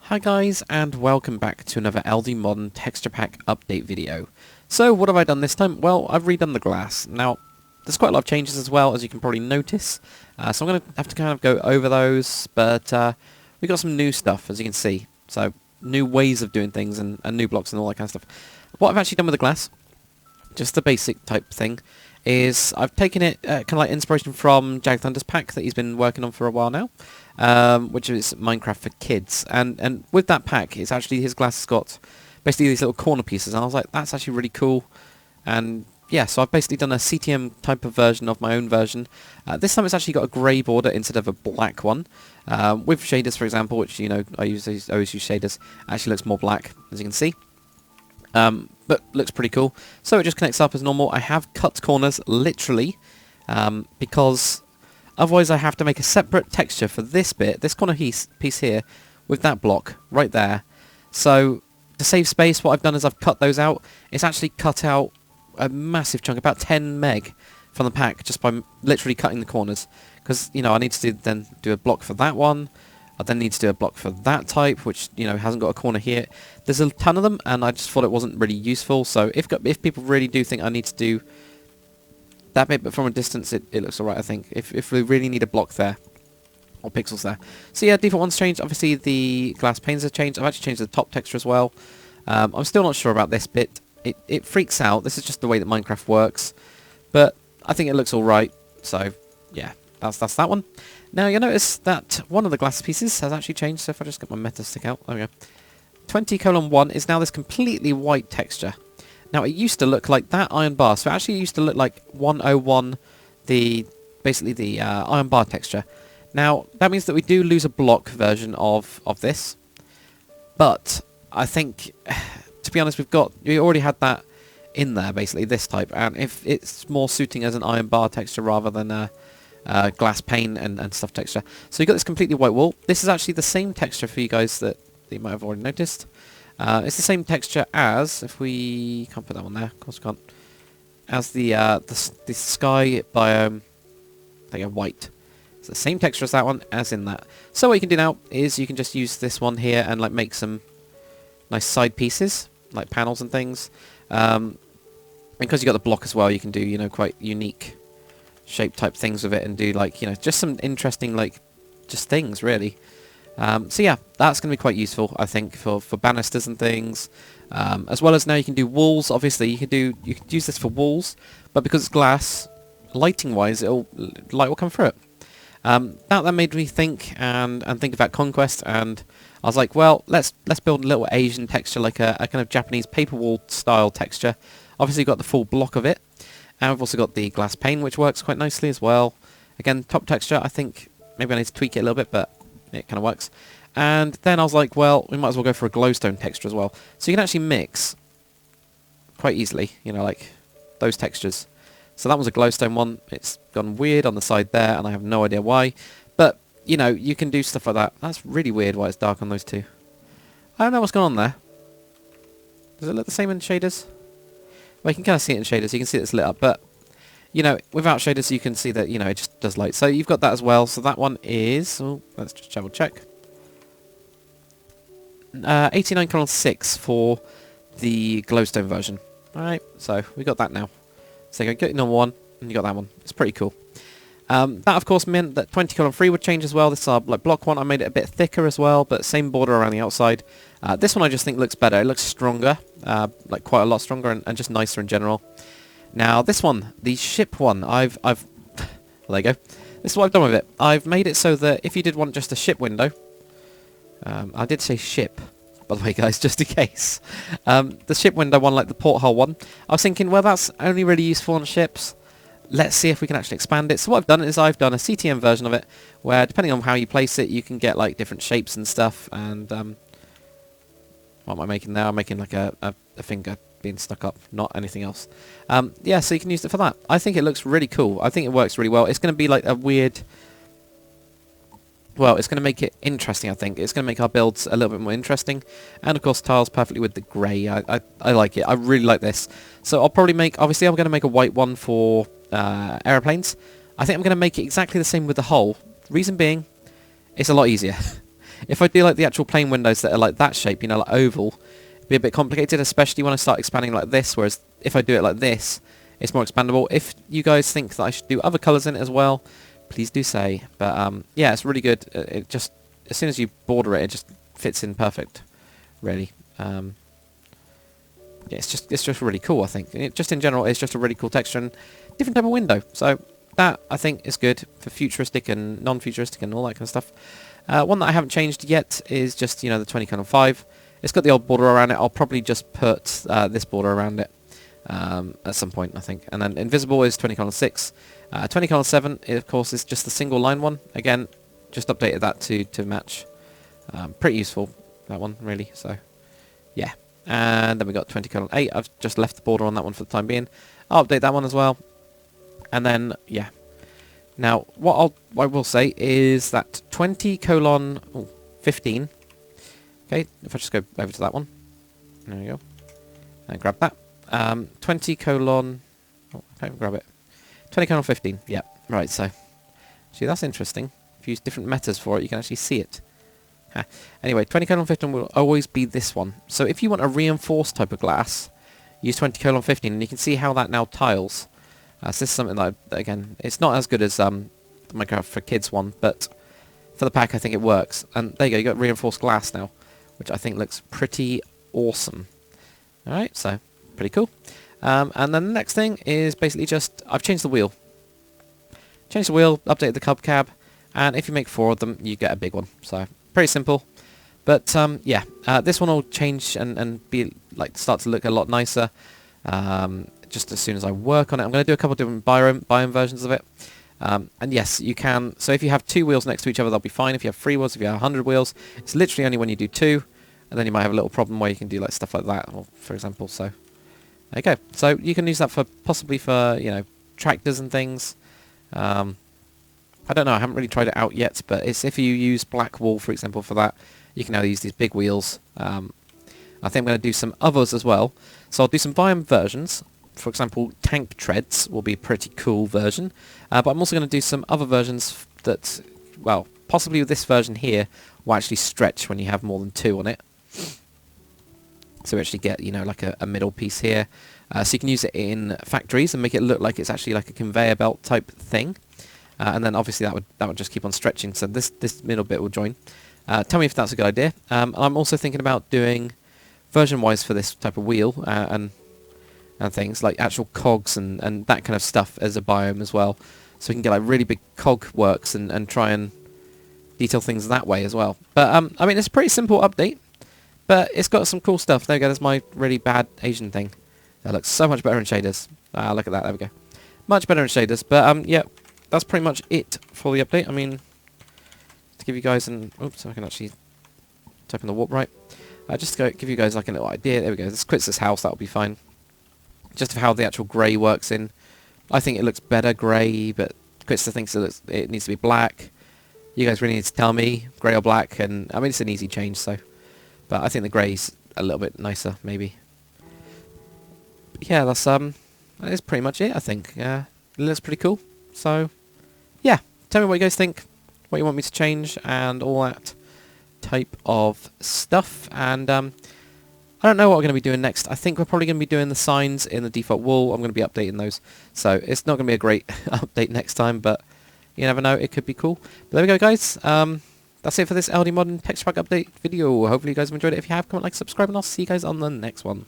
Hi guys, and welcome back to another LD Modern Texture Pack update video. So what have I done this time? Well, I've redone the glass. Now, there's quite a lot of changes as well, as you can probably notice. So I'm going to have to kind of go over those, but we got some new stuff, as you can see. So, new ways of doing things and new blocks and all that kind of stuff. What I've actually done with the glass, just the basic type thing, is I've taken it kind of like inspiration from Jag Thunder's pack that he's been working on for a while now, which is Minecraft for Kids. And with that pack, it's actually his glass has got basically these little corner pieces, and I was like, that's actually really cool. And yeah, so I've basically done a CTM type of version of my own version. This time it's actually got a grey border instead of a black one. With shaders, for example, which, you know, I always use shaders, actually looks more black, as you can see. But looks pretty cool. So it just connects up as normal. I have cut corners, literally, because otherwise I have to make a separate texture for this bit, this corner piece here, with that block right there. So to save space, what I've done is I've cut those out. It's actually cut out a massive chunk, about 10 meg from the pack, just by literally cutting the corners. Because, you know, I need to then do a block for that one. I then need to do a block for that type, which, you know, hasn't got a corner here. There's a ton of them, and I just thought it wasn't really useful. So if people really do think I need to do that bit, but from a distance, it looks alright, I think. If we really need a block there, or pixels there. So yeah, default one's changed. Obviously, the glass panes have changed. I've actually changed the top texture as well. I'm still not sure about this bit. It freaks out. This is just the way that Minecraft works. But I think it looks alright. So yeah, that's that one. Now you'll notice that one of the glass pieces has actually changed, so if I just get my meta stick out, there we go. 20:1 is now this completely white texture. Now it used to look like that iron bar, so it actually used to look like 101, basically the iron bar texture. Now that means that we do lose a block version of this, but I think, to be honest, we already had that in there, basically this type, and if it's more suiting as an iron bar texture rather than a glass pane and stuff texture. So you've got this completely white wall. This is actually the same texture for you guys that you might have already noticed. It's the same texture as, if we can't put that one there, of course we can't, as the sky biome, they are white. It's the same texture as that one, as in that. So what you can do now is you can just use this one here and like make some nice side pieces, like panels and things. Because you got the block as well, you can do, you know, quite unique shape type things with it and do, like, you know, just some interesting, like, just things really. So yeah, that's going to be quite useful, I think, for banisters and things, as well as now you can do walls. Obviously you could use this for walls, but because it's glass, lighting wise, light will come through it. That made me think and think about Conquest, and I was like, well, let's build a little Asian texture, like a kind of Japanese paper wall style texture. Obviously you've got the full block of it. And we've also got the glass pane, which works quite nicely as well. Again, top texture, I think maybe I need to tweak it a little bit, but it kind of works. And then I was like, well, we might as well go for a glowstone texture as well. So you can actually mix quite easily, you know, like those textures. So that was a glowstone one. It's gone weird on the side there, and I have no idea why. But, you know, you can do stuff like that. That's really weird why it's dark on those two. I don't know what's going on there. Does it look the same in shaders? Well, you can kind of see it in shaders. You can see it's lit up, but, you know, without shaders, you can see that, you know, it just does light. So you've got that as well. So that one is, oh, let's just double check. 89:6 for the glowstone version. All right, so we got that now. So you get number one, and you got that one. It's pretty cool. That, of course, meant that 20:3 would change as well. This is our like block one. I made it a bit thicker as well, but same border around the outside. This one I just think looks better. It looks stronger, like quite a lot stronger, and just nicer in general. Now this one, the ship one, I've well, there you go. This is what I've done with it. I've made it so that if you did want just a ship window, I did say ship, by the way, guys, just in case. The ship window one, like the porthole one, I was thinking, well, that's only really useful on ships. Let's see if we can actually expand it. So what I've done is I've done a CTM version of it, where depending on how you place it, you can get like different shapes and stuff. And what am I making now? I'm making like a finger being stuck up, not anything else. Yeah, so you can use it for that. I think it looks really cool. I think it works really well. It's going to be like a weird... Well, it's going to make it interesting, I think. It's going to make our builds a little bit more interesting. And, of course, tiles perfectly with the grey. I like it. I really like this. So I'll probably make... Obviously, I'm going to make a white one for aeroplanes. I think I'm going to make it exactly the same with the hull. Reason being, it's a lot easier. If I do like the actual plain windows that are like that shape, you know, like oval, it'd be a bit complicated, especially when I start expanding like this, whereas if I do it like this, it's more expandable. If you guys think that I should do other colours in it as well, please do say. But yeah, it's really good. It just, as soon as you border it, it just fits in perfect, really. Yeah, it's just really cool, I think. Just in general, it's just a really cool texture and different type of window. So that, I think, is good for futuristic and non-futuristic and all that kind of stuff. One that I haven't changed yet is just, you know, the 20:5. It's got the old border around it. I'll probably just put this border around it at some point, I think. And then invisible is 20:6. 20:7, of course, is just the single line one. Again, just updated that to match. Pretty useful, that one, really. So, yeah. And then we got 20:8. I've just left the border on that one for the time being. I'll update that one as well. And then, yeah. Now, what I will say is that 20:15. Okay, if I just go over to that one. There we go. And grab that. 20 colon... Oh, I can't even grab it. 20:15. Yeah, right, so... See, that's interesting. If you use different metas for it, you can actually see it. Anyway, 20:15 will always be this one. So if you want a reinforced type of glass, use 20:15, and you can see how that now tiles. So this is something that, again, it's not as good as the Minecraft for Kids one, but for the pack I think it works. And there you go, you got reinforced glass now, which I think looks pretty awesome. Alright, so pretty cool. And then the next thing is basically just, I've changed the wheel. Changed the wheel, updated the cab, and if you make 4 of them, you get a big one. So pretty simple. But yeah, this one will change and be like start to look a lot nicer. Just as soon as I work on it, I'm going to do a couple of different biome versions of it. And yes, you can. So if you have 2 wheels next to each other, they'll be fine. If you have 3 wheels, if you have 100 wheels, it's literally only when you do 2, and then you might have a little problem where you can do like stuff like that, or, for example. So there you go. So you can use that for possibly for, you know, tractors and things. I don't know, I haven't really tried it out yet, but it's if you use black wool, for example, for that, you can now use these big wheels. I think I'm going to do some others as well. So I'll do some biome versions. For example, tank treads will be a pretty cool version. But I'm also going to do some other versions that, well, possibly with this version here, will actually stretch when you have more than 2 on it. So we actually get, you know, like a middle piece here. So you can use it in factories and make it look like it's actually like a conveyor belt type thing. And then obviously that would just keep on stretching, so this middle bit will join. Tell me if that's a good idea. I'm also thinking about doing version-wise for this type of wheel and things like actual cogs and that kind of stuff as a biome as well. So we can get like really big cog works and try and detail things that way as well. But I mean, it's a pretty simple update, but it's got some cool stuff. There we go, there's my really bad Asian thing. That looks so much better in shaders. Look at that, there we go. Much better in shaders, but yeah, that's pretty much it for the update. I mean, to give you guys an... Oops, I can actually type in the warp right. Just to give you guys like a little idea. There we go, this quits this house, that'll be fine. Just of how the actual grey works in. I think it looks better grey, but Quitster thinks it needs to be black. You guys really need to tell me, grey or black, and I mean, it's an easy change, so... But I think the grey's a little bit nicer, maybe. But yeah, that is pretty much it, I think. It looks pretty cool. So, yeah, tell me what you guys think, what you want me to change, and all that type of stuff. And I don't know what we're going to be doing next. I think we're probably going to be doing the signs in the default wool. I'm going to be updating those. So it's not going to be a great update next time, but you never know, it could be cool. But there we go, guys. That's it for this LD Modern Texture Pack update video. Hopefully you guys have enjoyed it. If you have, comment, like, subscribe, and I'll see you guys on the next one.